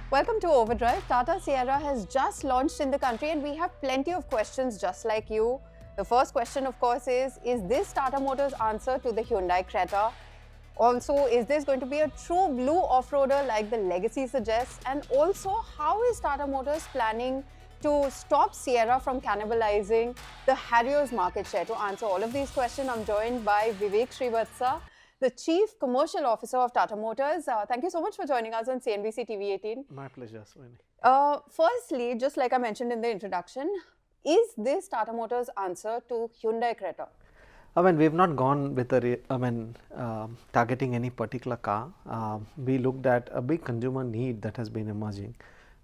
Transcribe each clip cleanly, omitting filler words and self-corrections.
Welcome to Overdrive. Tata Sierra has just launched in the country and we have plenty of questions just like you. The first question, of course, is this Tata Motors' answer to the Hyundai Creta? Also, is this going to be a true blue off-roader like the legacy suggests? And also, how is Tata Motors planning to stop Sierra from cannibalizing the Harrier's market share? To answer all of these questions, I'm joined by Vivek Srivatsa, the Chief Commercial Officer of Tata Motors. Thank you so much for joining us on CNBC TV 18. My pleasure, Swani. Firstly, just like I mentioned in the introduction, is this Tata Motors' answer to Hyundai Creta? I mean, we've not gone with targeting any particular car. We looked at a big consumer need that has been emerging,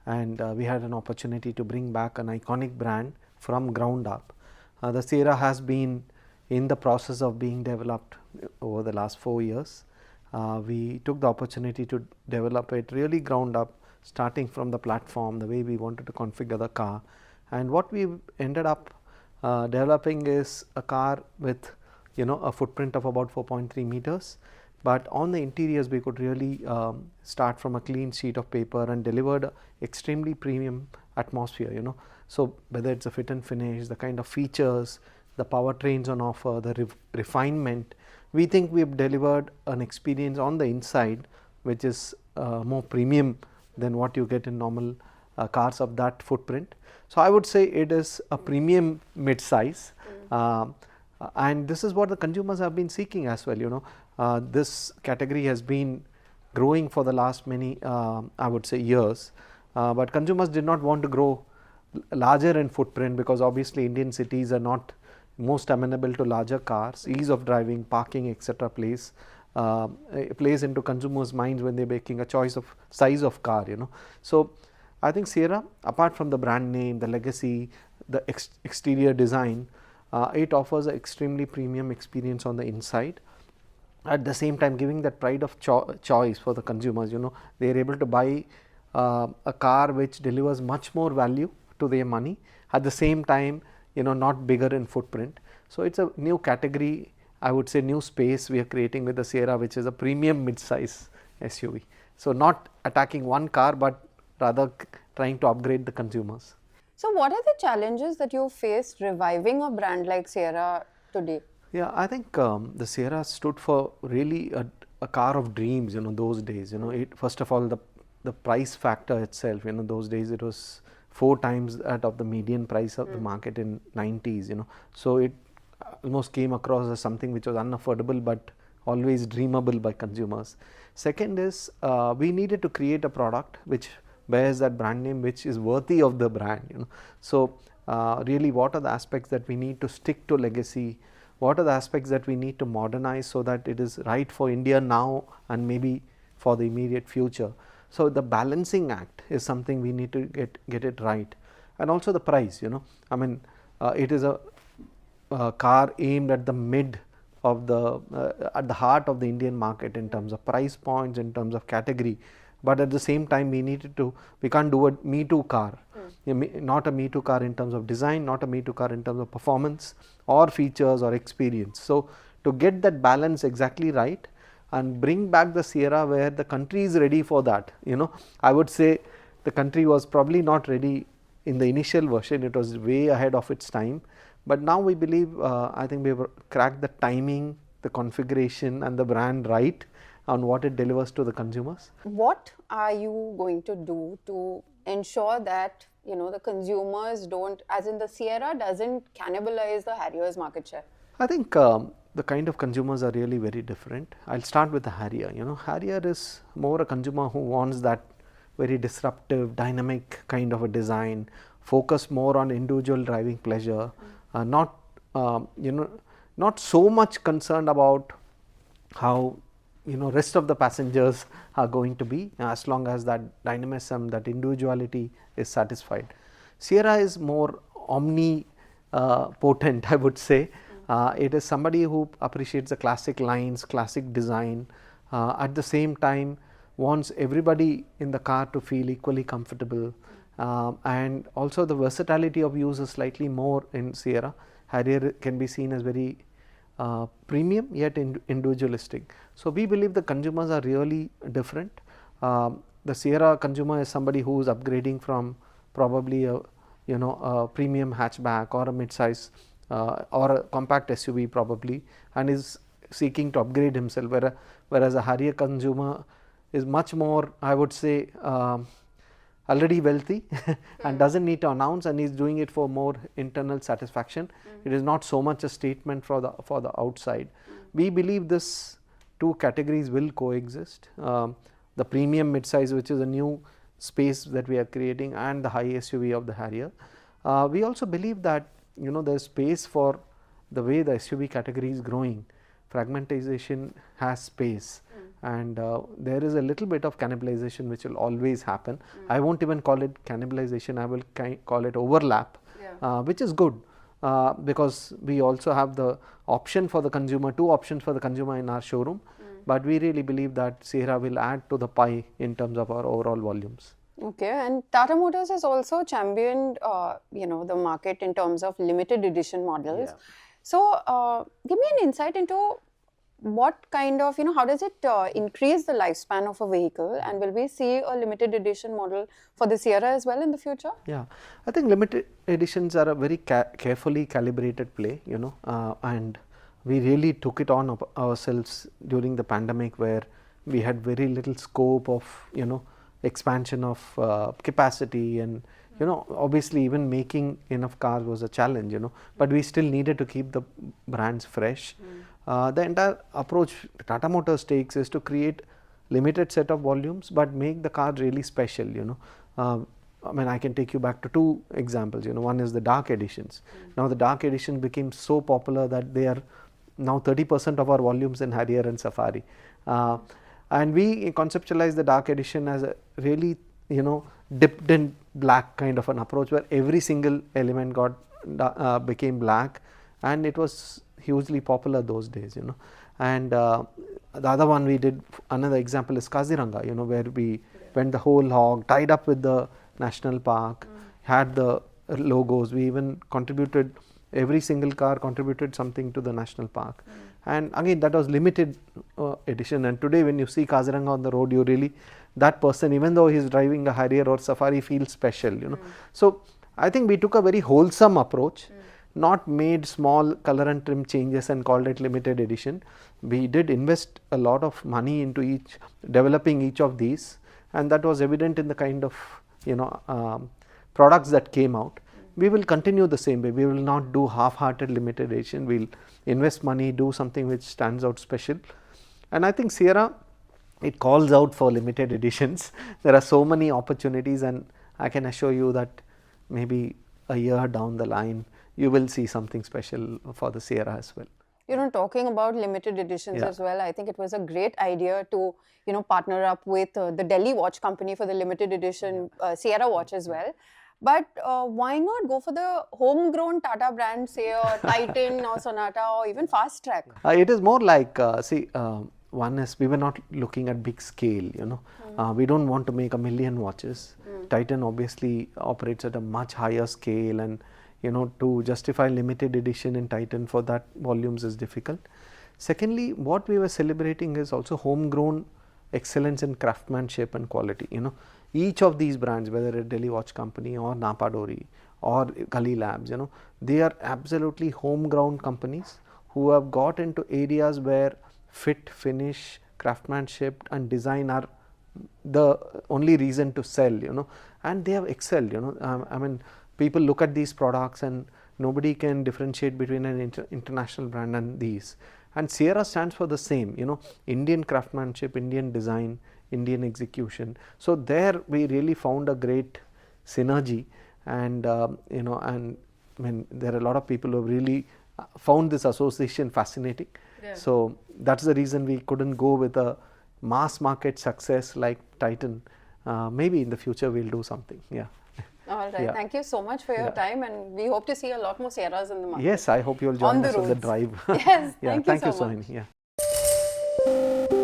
and we had an opportunity to bring back an iconic brand from ground up. The Sierra has been in the process of being developed over the last 4 years. We took the opportunity to develop it really ground up, starting from the platform, the way we wanted to configure the car, and what we ended up developing is a car with a footprint of about 4.3 meters, but on the interiors we could really start from a clean sheet of paper and delivered extremely premium atmosphere. So whether it's a fit and finish, the kind of features, the powertrains on offer, the refinement, we think we've delivered an experience on the inside which is more premium than what you get in normal cars of that footprint. So I would say it is a premium mid-size, and this is what the consumers have been seeking as well. This category has been growing for the last many I would say years, but consumers did not want to grow larger in footprint because obviously Indian cities are not most amenable to larger cars. Ease of driving, parking, etc. plays into consumers' minds when they're making a choice of size of car. So I think Sierra, apart from the brand name, the legacy, the exterior design, it offers an extremely premium experience on the inside. At the same time, giving that pride of choice for the consumers. They are able to buy a car which delivers much more value to their money. At the same time, not bigger in footprint. So it's a new category, I would say new space we are creating with the Sierra, which is a premium mid-size SUV. So not attacking one car, but rather trying to upgrade the consumers. So what are the challenges that you faced reviving a brand like Sierra today? Yeah, I think the Sierra stood for really a car of dreams, those days. First of all, the price factor itself, those days it was 4 times that of the median price of the market in 90s. So it almost came across as something which was unaffordable but always dreamable by consumers. Second is we needed to create a product which bears that brand name, which is worthy of the brand. So really, what are the aspects that we need to stick to legacy? What are the aspects that we need to modernize so that it is right for India now and maybe for the immediate future? So the balancing act is something we need to get it right, and also the price. I mean, it is a car aimed at the mid of at the heart of the Indian market in terms of price points, in terms of category. But at the same time, we can't do a Me Too car, not a Me Too car in terms of design, not a Me Too car in terms of performance or features or experience. So to get that balance exactly right and bring back the Sierra where the country is ready for that. I would say the country was probably not ready in the initial version, it was way ahead of its time. But now we believe, I think we have cracked the timing, the configuration and the brand right on what it delivers to the consumers. What are you going to do to ensure that the consumers don't, as in the Sierra doesn't cannibalize the Harrier's market share? I think the kind of consumers are really very different. I'll start with the Harrier. Harrier is more a consumer who wants that very disruptive, dynamic kind of a design, focus more on individual driving pleasure, not so much concerned about how rest of the passengers are going to be, as long as that dynamism, that individuality is satisfied. Sierra is more potent, I would say. It is somebody who appreciates the classic lines, classic design, at the same time wants everybody in the car to feel equally comfortable, and also the versatility of use is slightly more in Sierra. Harrier can be seen as very premium yet individualistic. So we believe the consumers are really different. the Sierra consumer is somebody who is upgrading from probably a a premium hatchback or a midsize or a compact SUV probably, and is seeking to upgrade himself, whereas a Harrier consumer is much more, I would say, already wealthy and doesn't need to announce, and is doing it for more internal satisfaction. It is not so much a statement for the outside. We believe this two categories will coexist. The premium midsize, which is a new space that we are creating, and the high SUV of the Harrier. We also believe that there is space for the way the SUV category is growing. Fragmentation has space, and there is a little bit of cannibalization which will always happen. I won't even call it cannibalization, I will call it overlap, which is good, because we also have the option for the consumer, two options for the consumer in our showroom. But we really believe that Sierra will add to the pie in terms of our overall volumes. Okay, and Tata Motors has also championed, the market in terms of limited edition models. Yeah. So, give me an insight into what kind of, how does it increase the lifespan of a vehicle, and will we see a limited edition model for the Sierra as well in the future? Yeah, I think limited editions are a very carefully calibrated play, and we really took it on ourselves during the pandemic, where we had very little scope of expansion of capacity, and obviously even making enough cars was a challenge, but we still needed to keep the brands fresh. The entire approach Tata Motors takes is to create limited set of volumes but make the car really special. I mean, I can take you back to two examples. One is the dark editions. Now the dark edition became so popular that they are now 30% of our volumes in Harrier and Safari, and we conceptualized the dark edition as a really dipped in black kind of an approach, where every single element became black, and it was hugely popular those days. And the other one we did, another example is Kaziranga, where we went the whole hog, tied up with the national park, had the logos. We even contributed, every single car contributed something to the national park, and again that was limited edition. And today when you see Kaziranga on the road, you really, that person, even though he is driving a Harrier or Safari, feels special. So I think we took a very wholesome approach, not made small color and trim changes and called it limited edition. We did invest a lot of money into developing each of these, and that was evident in the kind of products that came out. We will continue the same way. We will not do half-hearted limited edition. We'll invest money, do something which stands out special. And I think Sierra, it calls out for limited editions. There are so many opportunities, and I can assure you that maybe a year down the line, you will see something special for the Sierra as well. Talking about limited editions as well, I think it was a great idea to, partner up with the Delhi watch company for the limited edition Sierra watch as well. But why not go for the homegrown Tata brand, say a Titan or Sonata or even Fast Track? It is more like, one is, we were not looking at big scale, we don't want to make 1 million watches. Titan obviously operates at a much higher scale, and to justify limited edition in Titan for that volumes is difficult. Secondly, what we were celebrating is also homegrown excellence in craftsmanship and quality. Each of these brands, whether a Delhi watch company or Napadori or Gully Labs, they are absolutely homegrown companies who have got into areas where fit, finish, craftsmanship and design are the only reason to sell, and they have excelled. I mean, people look at these products and nobody can differentiate between an international brand and these. And Sierra stands for the same, Indian craftsmanship, Indian design, Indian execution. So there we really found a great synergy, and and I mean, there are a lot of people who have really found this association fascinating. So that's the reason we couldn't go with a mass market success like Titan. Maybe in the future we'll do something. All right. Thank you so much for your time, and we hope to see a lot more Sierras in the market. Yes, I hope you'll join us on the drive. Yes, thank you so much.